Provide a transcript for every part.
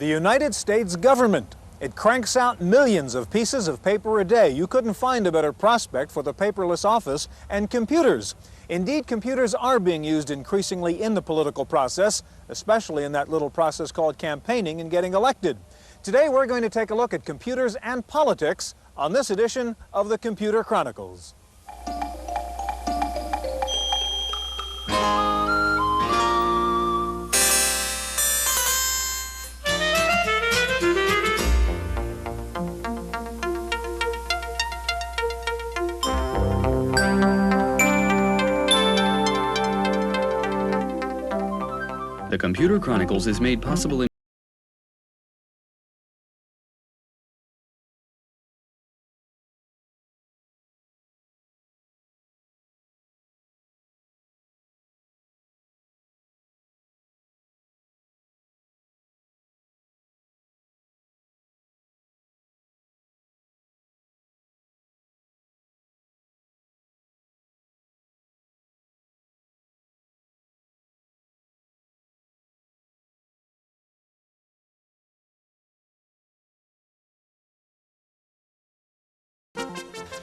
The United States government. It cranks out millions of pieces of paper a day. You couldn't find a better prospect for the paperless office and computers. Indeed, computers are being used increasingly in the political process, especially in that little process called campaigning and getting elected. Today we're going to take a look at computers and politics on this edition of the Computer Chronicles. The Computer Chronicles is made possible in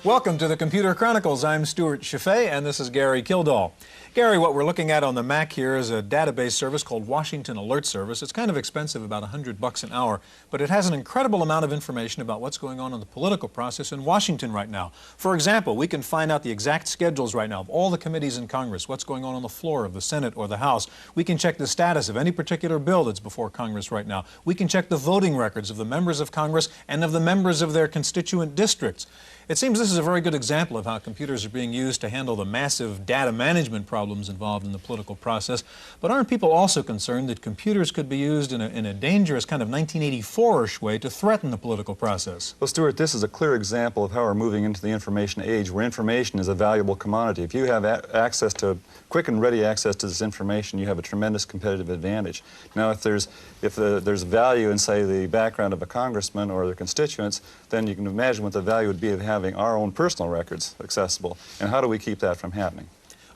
Welcome to the Computer Chronicles. I'm Stewart Cheifet, and this is Gary Kildall. Gary, what we're looking at on the Mac here is a database service called Washington Alert Service. It's kind of expensive, about $100 an hour, but it has an incredible amount of information about what's going on in the political process in Washington right now. For example, we can find out the exact schedules right now of all the committees in Congress, what's going on the floor of the Senate or the House. We can check the status of any particular bill that's before Congress right now. We can check the voting records of the members of Congress and of the members of their constituent districts. It seems this is a very good example of how computers are being used to handle the massive data management problems involved in the political process. But aren't people also concerned that computers could be used in a dangerous kind of 1984-ish way to threaten the political process? Well, Stewart, this is a clear example of how we're moving into the information age, where information is a valuable commodity. If you have access to quick and ready access to this information, you have a tremendous competitive advantage. Now, if there's value in, say, the background of a congressman or their constituents, then you can imagine what the value would be of having our own personal records accessible. And how do we keep that from happening?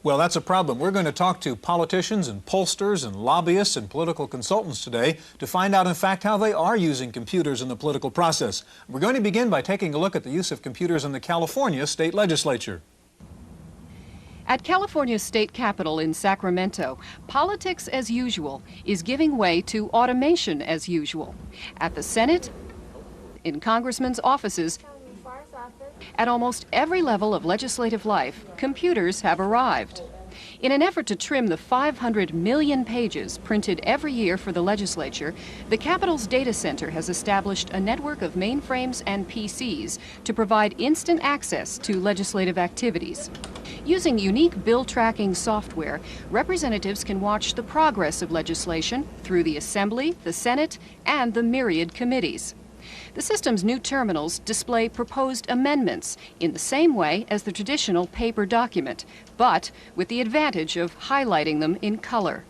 Well, that's a problem. We're going to talk to politicians and pollsters and lobbyists and political consultants today to find out, in fact, how they are using computers in the political process. We're going to begin by taking a look at the use of computers in the California state legislature. At California's state capitol in Sacramento, politics as usual is giving way to automation as usual. At the Senate, in congressmen's offices, at almost every level of legislative life, computers have arrived. In an effort to trim the 500 million pages printed every year for the legislature, the Capitol's data center has established a network of mainframes and PCs to provide instant access to legislative activities. Using unique bill tracking software, representatives can watch the progress of legislation through the Assembly, the Senate, and the myriad committees. The system's new terminals display proposed amendments in the same way as the traditional paper document, but with the advantage of highlighting them in color.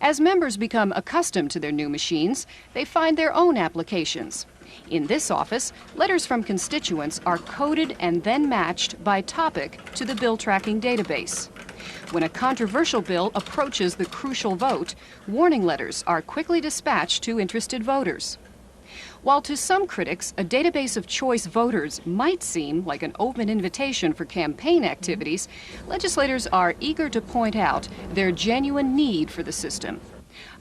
As members become accustomed to their new machines, they find their own applications. In this office, letters from constituents are coded and then matched by topic to the bill tracking database. When a controversial bill approaches the crucial vote, warning letters are quickly dispatched to interested voters. While to some critics, a database of choice voters might seem like an open invitation for campaign activities, legislators are eager to point out their genuine need for the system.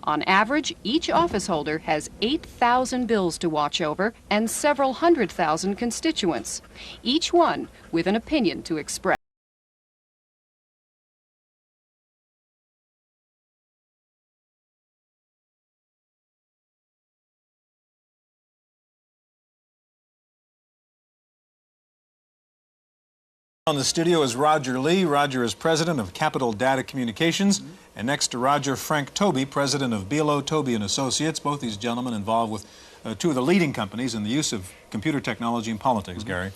On average, each office holder has 8,000 bills to watch over and several 100,000 constituents, each one with an opinion to express. On the studio is Roger Lee. Roger is president of Capital Data Communications. And next to Roger, Frank Toby, president of Zschau, Toby & Associates. Both these gentlemen involved with two of the leading companies in the use of computer technology in politics. Gary?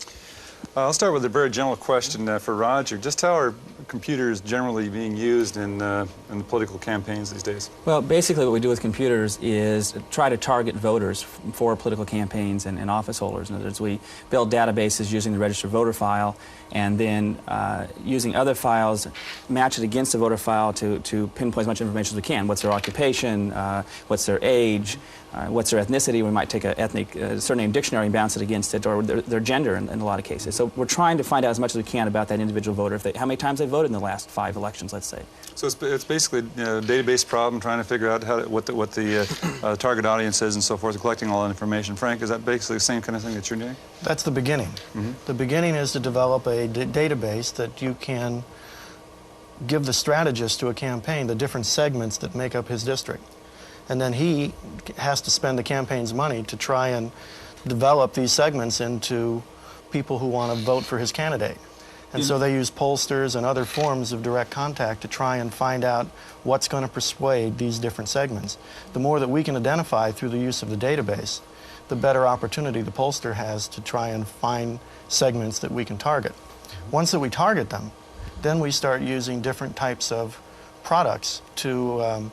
I'll start with a very general question for Roger. Just how are computers generally being used in the political campaigns these days? Well, basically what we do with computers is try to target voters for political campaigns and office holders. In other words, we build databases using the registered voter file, and then using other files, match it against the voter file to pinpoint as much information as we can. What's their occupation, what's their age, what's their ethnicity. We might take a ethnic surname dictionary and bounce it against it, or their gender in a lot of cases. So we're trying to find out as much as we can about that individual voter, how many times they voted in the last 5 elections, let's say. So it's basically a database problem, trying to figure out what the target audience is and so forth, collecting all that information. Frank, is that basically the same kind of thing that you're doing? That's the beginning. Mm-hmm. The beginning is to develop a database that you can give the strategist to a campaign the different segments that make up his district. And then he has to spend the campaign's money to try and develop these segments into people who want to vote for his candidate. And so they use pollsters and other forms of direct contact to try and find out what's going to persuade these different segments. The more that we can identify through the use of the database, the better opportunity the pollster has to try and find segments that we can target. Once that we target them, then we start using different types of products to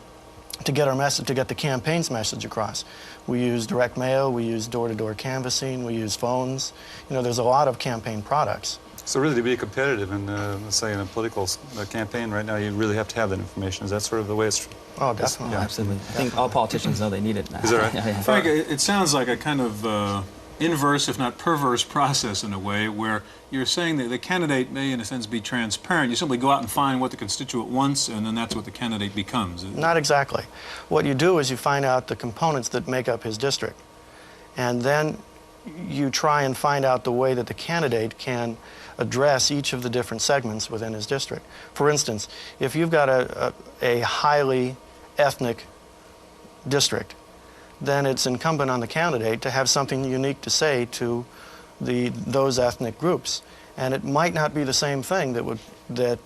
get our message, to get the campaign's message across. We use direct mail, we use door-to-door canvassing, we use phones. You know, there's a lot of campaign products. So really, to be competitive in, let's say, in a political campaign right now, you really have to have that information. Is that sort of the way it's... Oh, definitely. Yeah, absolutely. I think all politicians know they need it now. Is that right? Yeah. Frank, it sounds like a kind of inverse, if not perverse, process in a way, where you're saying that the candidate may, in a sense, be transparent. You simply go out and find what the constituent wants, and then that's what the candidate becomes. Not exactly. What you do is you find out the components that make up his district, and then you try and find out the way that the candidate can address each of the different segments within his district. For instance, if you've got a highly ethnic district, then it's incumbent on the candidate to have something unique to say to those ethnic groups. And it might not be the same thing that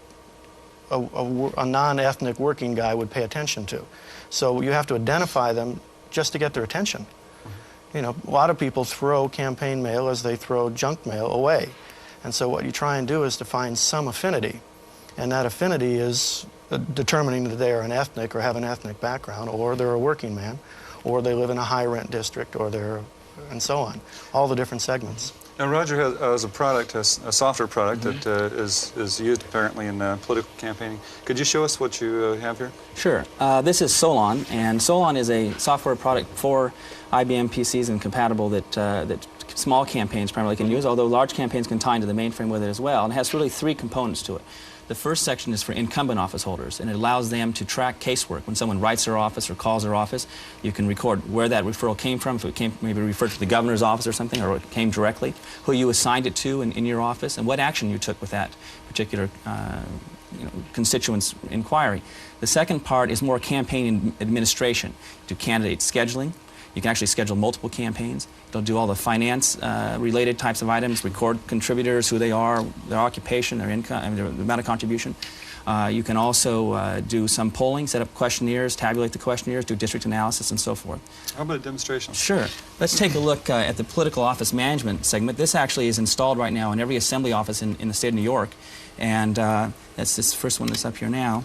a non-ethnic working guy would pay attention to. So you have to identify them just to get their attention. You know, a lot of people throw campaign mail as they throw junk mail away. And so what you try and do is to find some affinity. And that affinity is determining that they are an ethnic or have an ethnic background, or they're a working man, or they live in a high-rent district, or and so on. All the different segments. Now, Roger has a product, a software product that is used apparently in political campaigning. Could you show us what you have here? Sure. This is Solon, and Solon is a software product for IBM PCs and compatible that small campaigns primarily can use, although large campaigns can tie into the mainframe with it as well. And it has really 3 components to it. The first section is for incumbent office holders, and it allows them to track casework. When someone writes their office or calls their office, you can record where that referral came from, if it came maybe referred to the governor's office or something, or it came directly, who you assigned it to in your office, and what action you took with that particular constituent's inquiry. The second part is more campaign administration, to candidate scheduling. You can actually schedule multiple campaigns. They'll do all the finance-related types of items, record contributors, who they are, their occupation, their income, their amount of contribution. You can also do some polling, set up questionnaires, tabulate the questionnaires, do district analysis, and so forth. How about a demonstration? Sure. Let's take a look at the political office management segment. This actually is installed right now in every assembly office in the state of New York, and that's this first one that's up here now.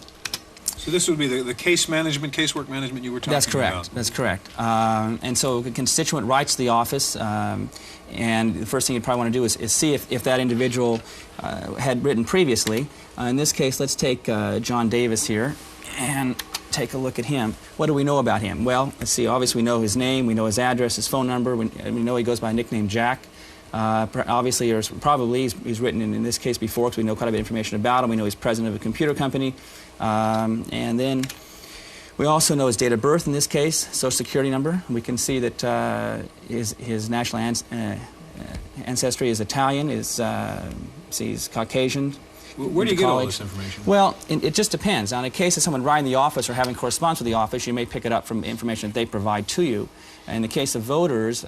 So this would be the case management, casework management you were talking about. That's correct. That's correct. And so a constituent writes to the office, and the first thing you'd probably want to do is see if that individual had written previously. In this case, let's take John Davis here and take a look at him. What do we know about him? Well, let's see. Obviously, we know his name, we know his address, his phone number. We know he goes by a nickname Jack. Obviously, or probably he's written in this case before, because we know quite a bit of information about him. We know he's president of a computer company. And then we also know his date of birth in this case, Social Security number. We can see that his national ancestry is Italian, he's Caucasian. Where do you get all this information? Well, it just depends. Now, in a case of someone writing the office or having correspondence with the office, you may pick it up from information that they provide to you. In the case of voters,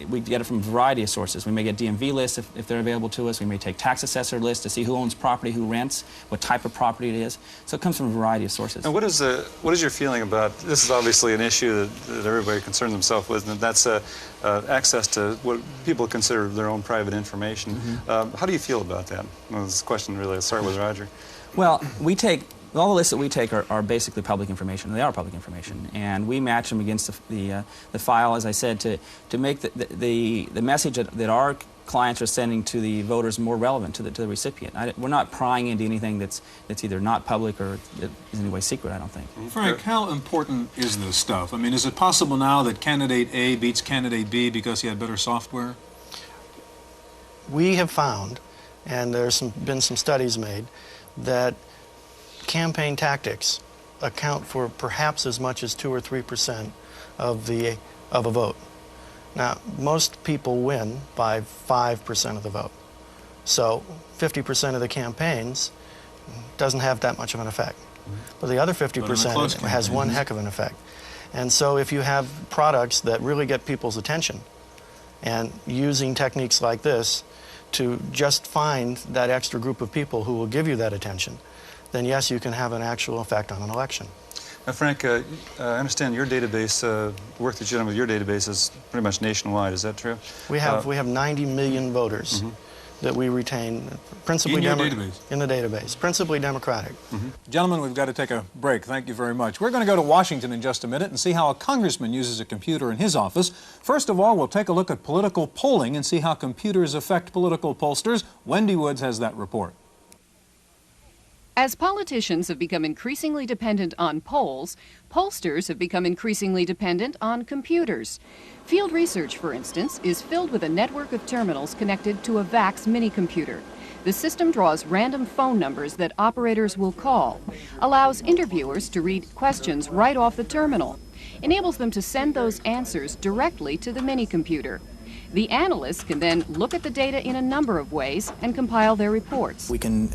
we get it from a variety of sources. We may get DMV lists if they're available to us. We may take tax assessor lists to see who owns property, who rents, what type of property it is. So it comes from a variety of sources. And what is your feeling about, this is obviously an issue that everybody concerns themselves with, and that's access to what people consider their own private information. How do you feel about that? Well, this question really, I'll start with Roger. Well, all the lists that we take are basically public information. They are public information, and we match them against the file, as I said, to make the message that our clients are sending to the voters more relevant to the recipient. We're not prying into anything that's either not public or is in any way secret, I don't think. Frank, how important is this stuff? I mean, is it possible now that candidate A beats candidate B because he had better software? We have found, and there's been some studies made, that campaign tactics account for perhaps as much as 2 or 3% of a vote. Now, most people win by 5% of the vote. So 50% of the campaigns doesn't have that much of an effect. But the other 50% has one heck of an effect. And so if you have products that really get people's attention, and using techniques like this to just find that extra group of people who will give you that attention, then yes, you can have an actual effect on an election. Now, Frank, I understand your database, the work that you've done with your database is pretty much nationwide. Is that true? We have 90 million voters that we retain, principally in the database, principally Democratic. Gentlemen, we've got to take a break. Thank you very much. We're going to go to Washington in just a minute and see how a congressman uses a computer in his office. First of all, we'll take a look at political polling and see how computers affect political pollsters. Wendy Woods has that report. As politicians have become increasingly dependent on polls, pollsters have become increasingly dependent on computers. Field research, for instance, is filled with a network of terminals connected to a VAX minicomputer. The system draws random phone numbers that operators will call, allows interviewers to read questions right off the terminal, enables them to send those answers directly to the minicomputer. The analysts can then look at the data in a number of ways and compile their reports. We can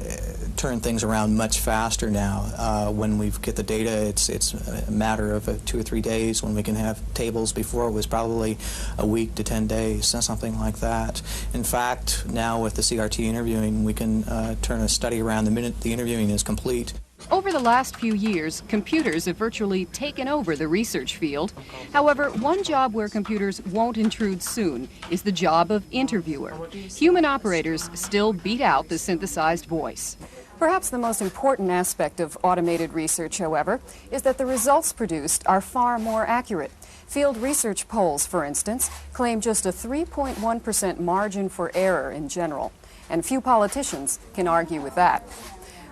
turn things around much faster now. When we get the data, it's a matter of 2 or 3 days. When we can have tables, before it was probably a week to 10 days, something like that. In fact, now with the CRT interviewing, we can turn a study around the minute the interviewing is complete. Over the last few years, computers have virtually taken over the research field. However, one job where computers won't intrude soon is the job of interviewer. Human operators still beat out the synthesized voice. Perhaps the most important aspect of automated research, however, is that the results produced are far more accurate. Field research polls, for instance, claim just a 3.1% margin for error in general, and few politicians can argue with that.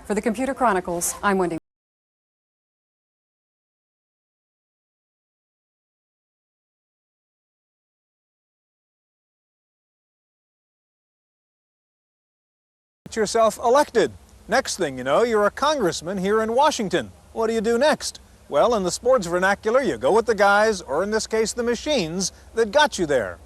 For the Computer Chronicles, I'm Wendy. Get yourself elected. Next thing you know, you're a congressman here in Washington. What do you do next? Well, in the sports vernacular, you go with the guys, or in this case, the machines, that got you there.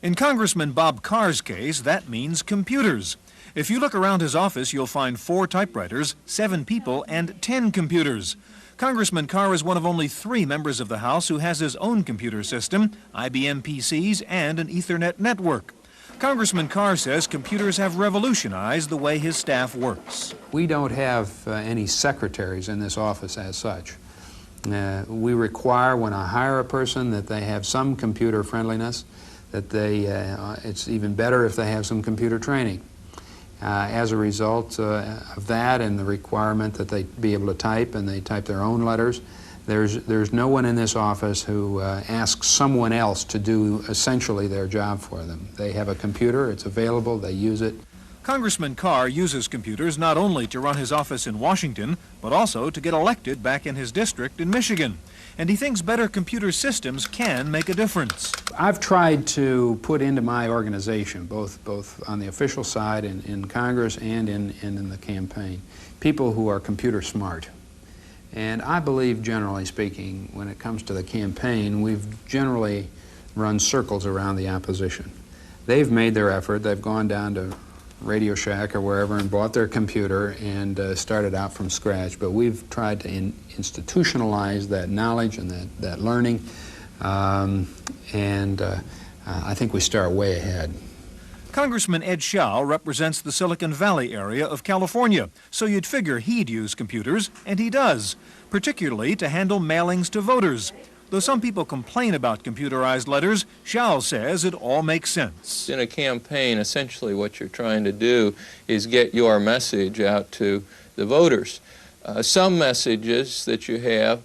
In Congressman Bob Carr's case, that means computers. If you look around his office, you'll find 4 typewriters, 7 people, and 10 computers. Congressman Carr is one of only 3 members of the House who has his own computer system, IBM PCs, and an Ethernet network. Congressman Carr says computers have revolutionized the way his staff works. We don't have any secretaries in this office as such. We require, when I hire a person, that they have some computer friendliness, that it's even better if they have some computer training. As a result of that and the requirement that they be able to type, and they type their own letters, there's no one in this office who asks someone else to do essentially their job for them. They have a computer, it's available, they use it. Congressman Carr uses computers not only to run his office in Washington, but also to get elected back in his district in Michigan. And he thinks better computer systems can make a difference. I've tried to put into my organization, both on the official side in Congress and in the campaign, people who are computer smart. And I believe, generally speaking, when it comes to the campaign, we've generally run circles around the opposition. They've made their effort, they've gone down to Radio Shack or wherever and bought their computer and started out from scratch. But we've tried to institutionalize that knowledge and that learning, I think we start way ahead. Congressman Ed Zschau represents the Silicon Valley area of California, so you'd figure he'd use computers, and he does, particularly to handle mailings to voters. Though some people complain about computerized letters, Zschau says it all makes sense. In a campaign, essentially what you're trying to do is get your message out to the voters. Some messages that you have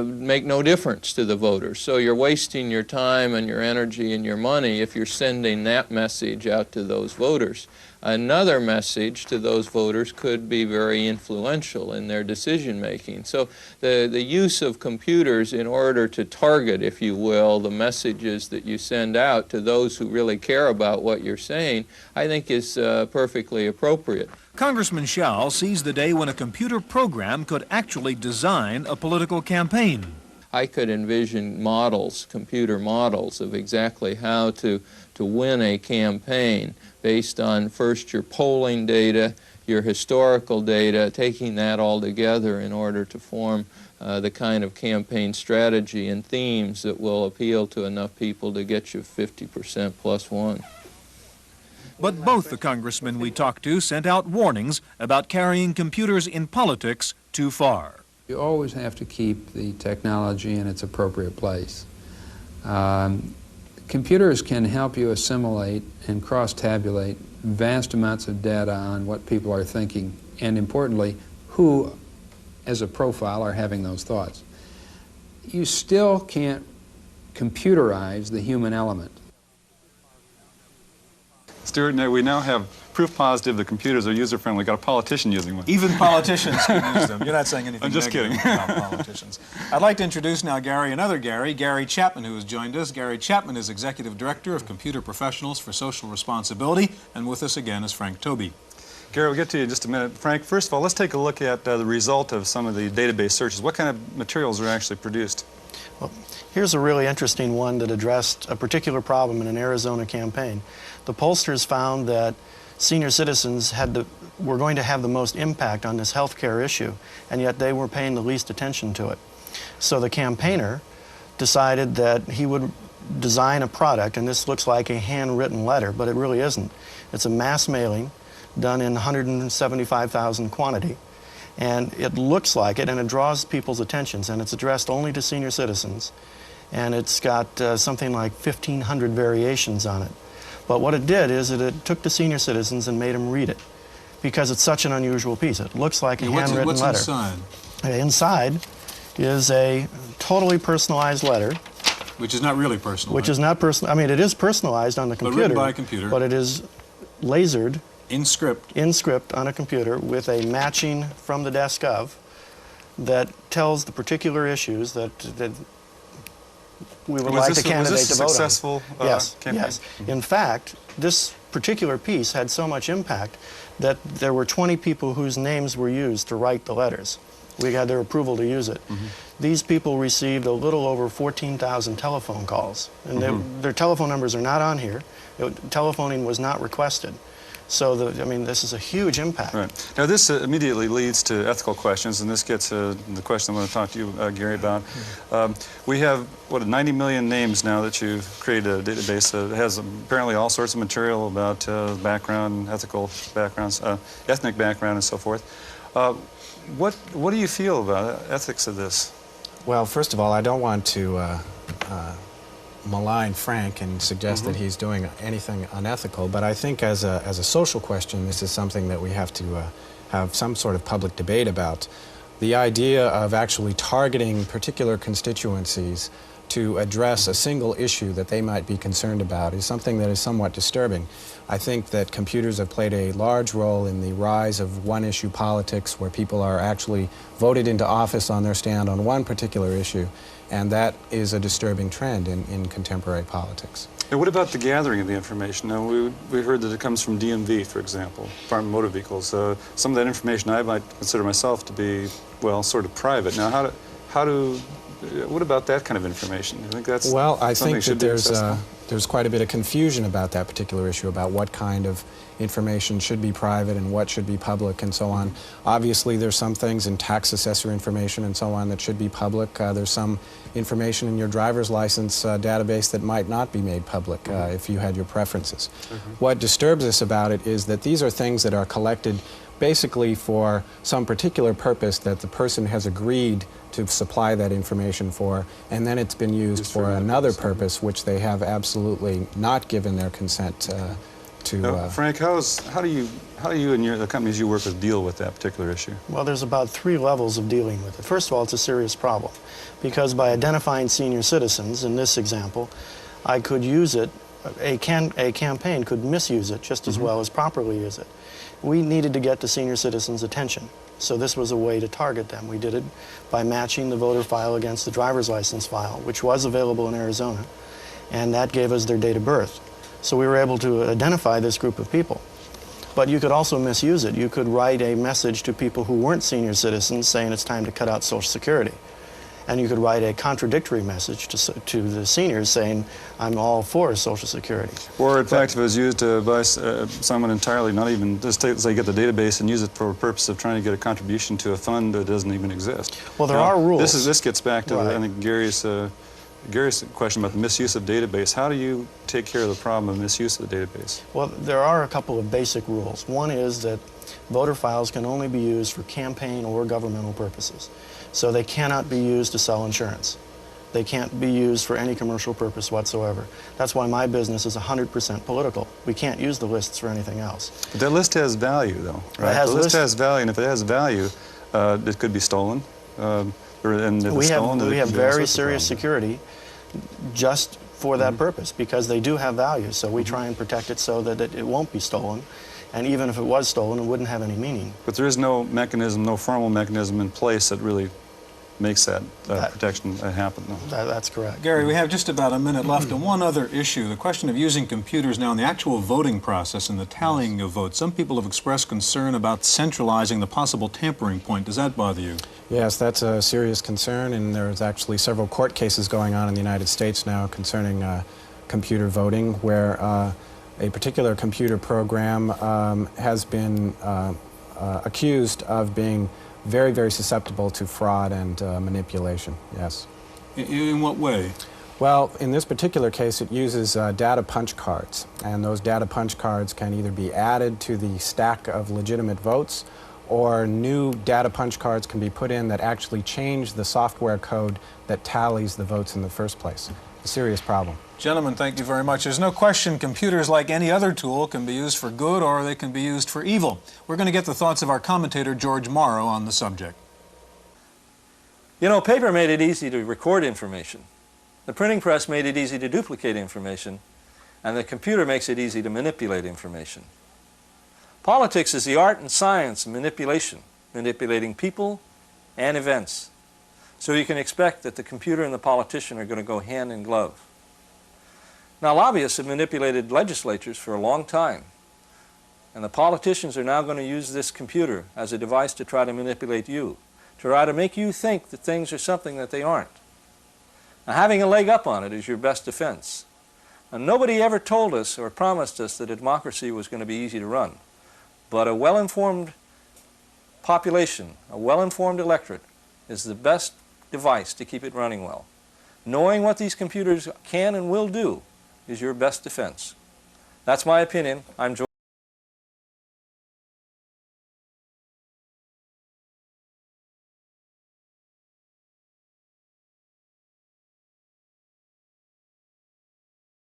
make no difference to the voters. So you're wasting your time and your energy and your money if you're sending that message out to those voters. Another message to those voters could be very influential in their decision making. So the use of computers in order to target, if you will, the messages that you send out to those who really care about what you're saying, I think is perfectly appropriate. Congressman Zschau sees the day when a computer program could actually design a political campaign. I could envision models, computer models, of exactly how to win a campaign based on first your polling data, your historical data, taking that all together in order to form the kind of campaign strategy and themes that will appeal to enough people to get you 50% plus one. But both the congressmen we talked to sent out warnings about carrying computers in politics too far. You always have to keep the technology in its appropriate place. Computers can help you assimilate and cross-tabulate vast amounts of data on what people are thinking, and importantly, who, as a profile, are having those thoughts. You still can't computerize the human element. Stewart, we now have proof positive the computers are user-friendly. We've got a politician using one. Even politicians can use them. You're not saying anything I'm just negative kidding. about politicians. I'd like to introduce now another Gary Chapman, who has joined us. Gary Chapman is Executive Director of Computer Professionals for Social Responsibility, and with us again is Frank Toby. Gary, we'll get to you in just a minute. Frank, first of all, let's take a look at the result of some of the database searches. What kind of materials are actually produced? Well, here's a really interesting one that addressed a particular problem in an Arizona campaign. The pollsters found that senior citizens were going to have the most impact on this health care issue, and yet they were paying the least attention to it. So the campaigner decided that he would design a product, and this looks like a handwritten letter, but it really isn't. It's a mass mailing done in 175,000 quantity, and it looks like it, and it draws people's attentions, and it's addressed only to senior citizens, and it's got something like 1,500 variations on it. But what it did is it took the senior citizens and made them read it, because it's such an unusual piece. It looks like a handwritten letter. What's inside? Inside is a totally personalized letter. Which is not really personal. Which is not personal. I mean, it is personalized on the computer. But written by a computer. But it is lasered. In script. In script on a computer with a matching from the desk of that tells the particular issues that we would like the candidate to vote on. Was this a successful campaign? Yes. In fact, this particular piece had so much impact that there were 20 people whose names were used to write the letters. We had their approval to use it. These people received a little over 14,000 telephone calls, and their telephone numbers are not on here. Telephoning was not requested. So, I mean, this is a huge impact. Right. Now, this immediately leads to ethical questions, and this gets to the question I want to talk to you, Gary, about. We have, 90 million names now that you've created a database that has apparently all sorts of material about background, ethical backgrounds, ethnic background, and so forth. What do you feel about ethics of this? Well, first of all, I don't want to malign Frank and suggest that he's doing anything unethical, but I think as a social question, this is something that we have to have some sort of public debate about. The idea of actually targeting particular constituencies to address a single issue that they might be concerned about is something that is somewhat disturbing. I think that computers have played a large role in the rise of one-issue politics, where people are actually voted into office on their stand on one particular issue, and that is a disturbing trend in contemporary politics. And what about the gathering of the information? Now, we heard that it comes from DMV, for example, Department of Motor Vehicles. Some of that information I might consider myself to be, well, sort of private. Now, what about that kind of information? I think that's I think that there's quite a bit of confusion about that particular issue, about what kind of information should be private and what should be public and so on. Obviously, there's some things in tax assessor information and so on that should be public. There's some information in your driver's license database that might not be made public if you had your preferences. What disturbs us about it is that these are things that are collected basically for some particular purpose that the person has agreed to supply that information for, and then it's been used for another purpose which they have absolutely not given their consent to... Now, Frank, how do you and the companies you work with deal with that particular issue? Well, there's about 3 levels of dealing with it. First of all, it's a serious problem, because by identifying senior citizens, in this example, I could use it, a campaign could misuse it just as well as properly use it. We needed to get the senior citizens' attention, so this was a way to target them. We did it by matching the voter file against the driver's license file, which was available in Arizona, and that gave us their date of birth. So we were able to identify this group of people. But you could also misuse it. You could write a message to people who weren't senior citizens saying it's time to cut out Social Security. And you could write a contradictory message to the seniors saying, I'm all for Social Security. Or, in fact, if it was used by someone entirely, not even, just say, get the database and use it for the purpose of trying to get a contribution to a fund that doesn't even exist. Well, there are rules. This gets back to, I think, Gary's question about the misuse of database. How do you take care of the problem of misuse of the database? Well, there are a couple of basic rules. One is that voter files can only be used for campaign or governmental purposes. So they cannot be used to sell insurance. They can't be used for any commercial purpose whatsoever. That's why my business is 100% political. We can't use the lists for anything else. But that list has value, though, right? The list has value, and if it has value, it could be stolen. We have very serious security just for that purpose, because they do have value. So we try and protect it so that it won't be stolen. And even if it was stolen, it wouldn't have any meaning. But there is no mechanism, no formal mechanism in place that really makes that protection happen, though. That's correct. Gary, we have just about a minute left, and one other issue, the question of using computers now in the actual voting process and the tallying of votes. Some people have expressed concern about centralizing the possible tampering point. Does that bother you? Yes, that's a serious concern, and there's actually several court cases going on in the United States now concerning computer voting, where a particular computer program has been accused of being very, very susceptible to fraud and manipulation, yes. In what way? Well, in this particular case, it uses data punch cards, and those data punch cards can either be added to the stack of legitimate votes, or new data punch cards can be put in that actually change the software code that tallies the votes in the first place. A serious problem. Gentlemen, thank you very much. There's no question computers, like any other tool, can be used for good or they can be used for evil. We're going to get the thoughts of our commentator, George Morrow, on the subject. You know, paper made it easy to record information. The printing press made it easy to duplicate information, and the computer makes it easy to manipulate information. Politics is the art and science of manipulation, manipulating people and events. So you can expect that the computer and the politician are going to go hand in glove. Now, lobbyists have manipulated legislatures for a long time, and the politicians are now going to use this computer as a device to try to manipulate you, to try to make you think that things are something that they aren't. Now, having a leg up on it is your best defense. And nobody ever told us or promised us that a democracy was going to be easy to run. But a well-informed population, a well-informed electorate, is the best device to keep it running well. Knowing what these computers can and will do is your best defense. That's my opinion. I'm George.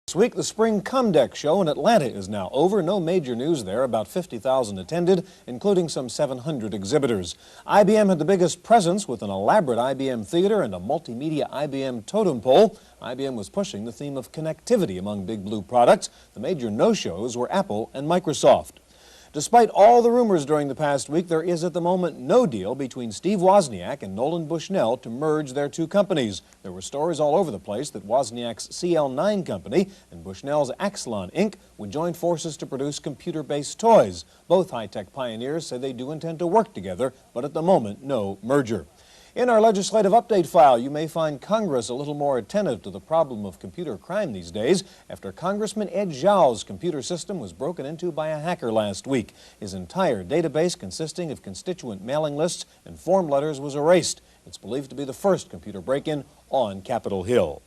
This week, the Spring Comdeck Show in Atlanta is now over. No major news there. About 50,000 attended, including some 700 exhibitors. IBM had the biggest presence with an elaborate IBM theater and a multimedia IBM totem pole. IBM was pushing the theme of connectivity among Big Blue products. The major no-shows were Apple and Microsoft. Despite all the rumors during the past week, there is at the moment no deal between Steve Wozniak and Nolan Bushnell to merge their two companies. There were stories all over the place that Wozniak's CL9 company and Bushnell's Axelon Inc. would join forces to produce computer-based toys. Both high-tech pioneers say they do intend to work together, but at the moment, no merger. In our legislative update file, you may find Congress a little more attentive to the problem of computer crime these days after Congressman Zschau's computer system was broken into by a hacker last week. His entire database, consisting of constituent mailing lists and form letters, was erased. It's believed to be the first computer break-in on Capitol Hill.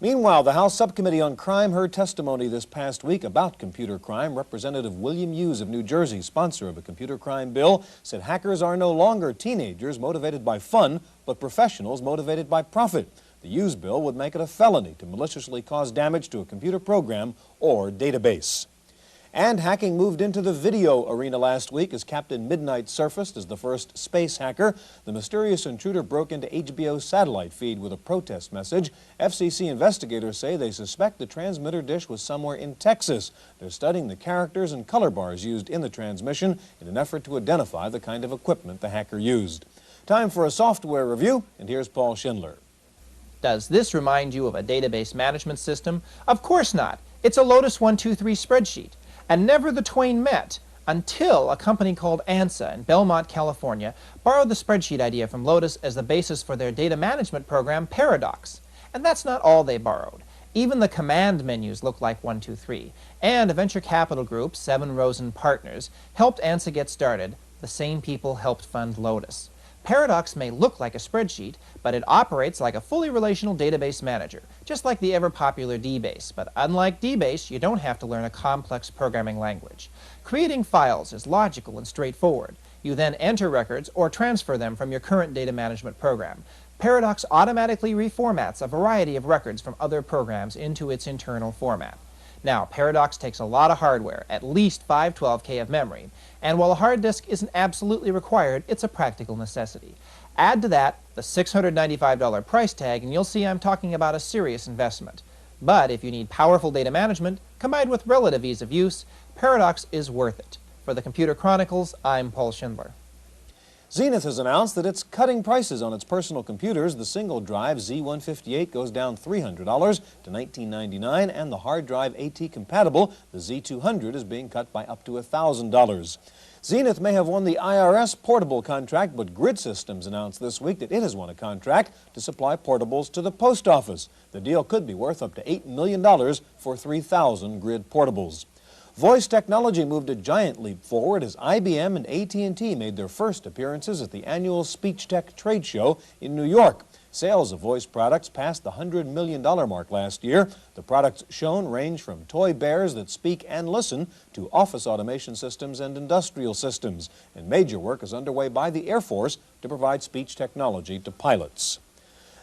Meanwhile, the House Subcommittee on Crime heard testimony this past week about computer crime. Representative William Hughes of New Jersey, sponsor of a computer crime bill, said hackers are no longer teenagers motivated by fun, but professionals motivated by profit. The Hughes bill would make it a felony to maliciously cause damage to a computer program or database. And hacking moved into the video arena last week as Captain Midnight surfaced as the first space hacker. The mysterious intruder broke into HBO's satellite feed with a protest message. FCC investigators say they suspect the transmitter dish was somewhere in Texas. They're studying the characters and color bars used in the transmission in an effort to identify the kind of equipment the hacker used. Time for a software review, and here's Paul Schindler. Does this remind you of a database management system? Of course not. It's a Lotus 123 spreadsheet. And never the twain met until a company called ANSA in Belmont, California, borrowed the spreadsheet idea from Lotus as the basis for their data management program, Paradox. And that's not all they borrowed. Even the command menus look like 123. And a venture capital group, Seven Rosen Partners, helped ANSA get started. The same people helped fund Lotus. Paradox may look like a spreadsheet, but it operates like a fully relational database manager, just like the ever-popular DBase. But unlike DBase, you don't have to learn a complex programming language. Creating files is logical and straightforward. You then enter records or transfer them from your current data management program. Paradox automatically reformats a variety of records from other programs into its internal format. Now, Paradox takes a lot of hardware, at least 512K of memory, and while a hard disk isn't absolutely required, it's a practical necessity. Add to that the $695 price tag, and you'll see I'm talking about a serious investment. But if you need powerful data management, combined with relative ease of use, Paradox is worth it. For the Computer Chronicles, I'm Paul Schindler. Zenith has announced that it's cutting prices on its personal computers. The single drive Z158 goes down $300 to $1999, and the hard drive AT compatible, the Z200, is being cut by up to $1,000. Zenith may have won the IRS portable contract, but Grid Systems announced this week that it has won a contract to supply portables to the post office. The deal could be worth up to $8 million for 3,000 Grid portables. Voice technology moved a giant leap forward as IBM and AT&T made their first appearances at the annual Speech Tech trade show in New York. Sales of voice products passed the $100 million mark last year. The products shown range from toy bears that speak and listen to office automation systems and industrial systems. And major work is underway by the Air Force to provide speech technology to pilots.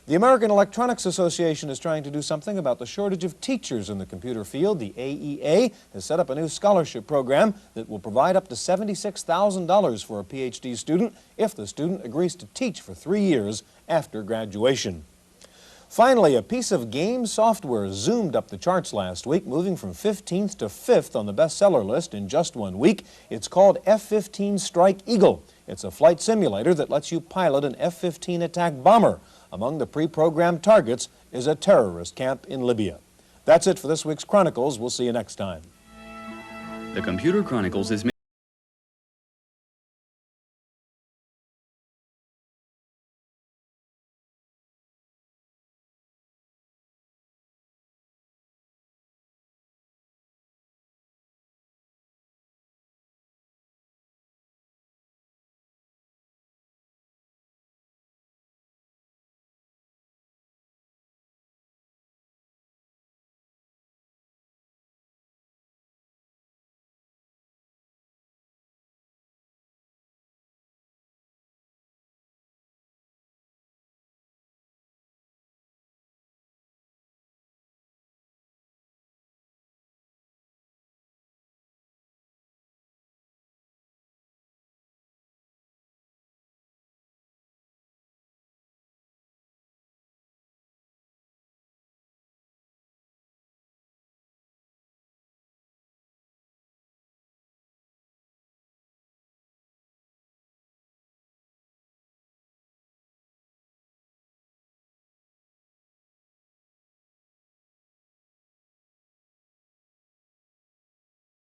The American Electronics Association is trying to do something about the shortage of teachers in the computer field. The AEA has set up a new scholarship program that will provide up to $76,000 for a PhD student if the student agrees to teach for 3 years after graduation. Finally, a piece of game software zoomed up the charts last week, moving from 15th to 5th on the bestseller list in just 1 week. It's called F-15 Strike Eagle. It's a flight simulator that lets you pilot an F-15 attack bomber. Among the pre-programmed targets is a terrorist camp in Libya. That's it for this week's Chronicles. We'll see you next time. The Computer Chronicles is